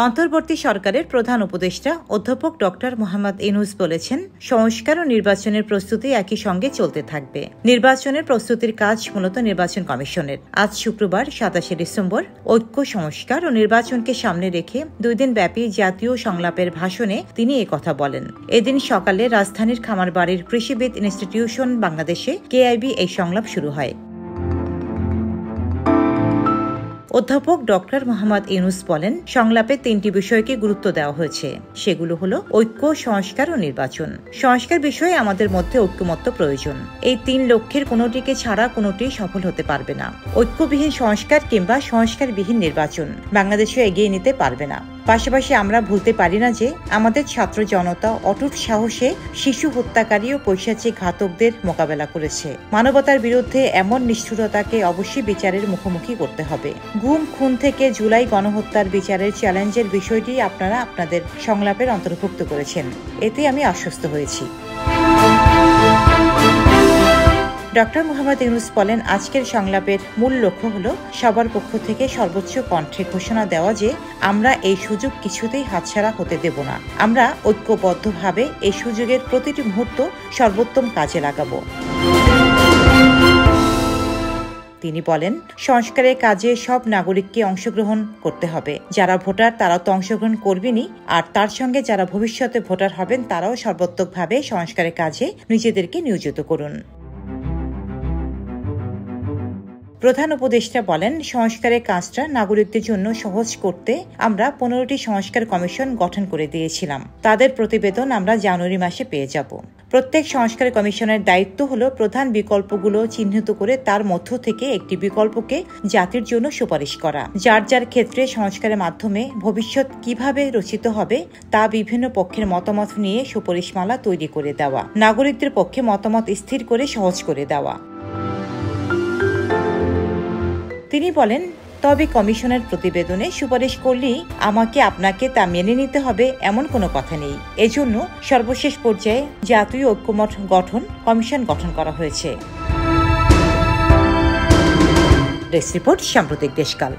অন্তর্বর্তী সরকারের প্রধান উপদেষ্টা অধ্যাপক ডক্টর মোহাম্মদ ইউনূস বলেছেন, সংস্কার ও নির্বাচনের প্রস্তুতি একই সঙ্গে চলতে থাকবে। নির্বাচনের প্রস্তুতির কাজ মূলত নির্বাচন কমিশনের। আজ শুক্রবার ২৭ ডিসেম্বর ঐক্য, সংস্কার ও নির্বাচনকে সামনে রেখে ২ দিন ব্যাপী জাতীয় সংলাপের ভাষণে তিনি কথা বলেন। এদিন সকালে রাজধানীর খামারবাড়ির কৃষিবিদ ইনস্টিটিউশন বাংলাদেশে কেআইবি এই সংলাপ শুরু হয়। অধ্যাপক ডক্টর মোহাম্মদ ইউনূস বলেন, সংলাপে ৩টি বিষয়কে গুরুত্ব দেওয়া হয়েছে। সেগুলো হলো ঐক্য, সংস্কার ও নির্বাচন। সংস্কার বিষয়ে আমাদের মধ্যে ঐক্যমত্য প্রয়োজন। এই ৩ লক্ষ্যের কোনোটিকে ছাড়া কোনোটি সফল হতে পারবে না। ঐক্যবিহীন সংস্কার কিংবা সংস্কারবিহীন নির্বাচন বাংলাদেশে এগিয়ে নিতে পারবে না। পাশাপাশি আমরা ভুলতে পারি না যে আমাদের ছাত্র জনতা অটুট সাহসে শিশু হত্যাকারী ও পৈশাচিক ঘাতকদের মোকাবেলা করেছে। মানবতার বিরুদ্ধে এমন নিষ্ঠুরতাকে অবশ্যই বিচারের মুখোমুখি করতে হবে। গুম, খুন থেকে জুলাই গণহত্যার বিচারের চ্যালেঞ্জের বিষয়টি আপনারা আপনাদের সংলাপের অন্তর্ভুক্ত করেছেন। এতে আমি আশ্বস্ত হয়েছি। ডক্টর মোহাম্মদ ইউনূস বলেন, আজকের সংলাপের মূল লক্ষ্য হল সবার পক্ষ থেকে সর্বোচ্চ কণ্ঠে ঘোষণা দেওয়া যে আমরা এই সুযোগ কিছুতেই হাতছাড়া হতে দেব না। আমরা ঐক্যবদ্ধভাবে এই সুযোগের প্রতিটি মুহূর্ত সর্বোত্তম কাজে লাগাবো। তিনি বলেন, সংস্কারের কাজে সব নাগরিককে অংশগ্রহণ করতে হবে। যারা ভোটার তারাও তো অংশগ্রহণ করবেনই, আর তার সঙ্গে যারা ভবিষ্যতে ভোটার হবেন তারাও সর্বাত্মকভাবে সংস্কারের কাজে নিজেদেরকে নিয়োজিত করুন। প্রধান উপদেষ্টা বলেন, সংস্কারের কাজটা নাগরিকদের জন্য সহজ করতে আমরা 15টি সংস্কার কমিশন গঠন করে দিয়েছিলাম। তাদের প্রতিবেদন আমরা জানুয়ারি মাসে পেয়ে যাব। প্রত্যেক সংস্কার কমিশনের দায়িত্ব হল প্রধান বিকল্পগুলো চিহ্নিত করে তার মধ্য থেকে একটি বিকল্পকে জাতির জন্য সুপারিশ করা। যার যার ক্ষেত্রে সংস্কারের মাধ্যমে ভবিষ্যৎ কিভাবে রচিত হবে তা বিভিন্ন পক্ষের মতামত নিয়ে সুপারিশমালা তৈরি করে দেওয়া, নাগরিকদের পক্ষে মতামত স্থির করে সহজ করে দেওয়া। তিনি বলেন, তবে কমিশনের প্রতিবেদনে সুপারিশ করলেই আমাকে আপনাকে তা মেনে নিতে হবে এমন কোনো কথা নেই। এজন্য সর্বশেষ পর্যায়ে জাতীয় ঐক্যমত গঠন কমিশন গঠন করা হয়েছে। ডেস্ক রিপোর্ট, সাম্প্রতিক দেশকাল।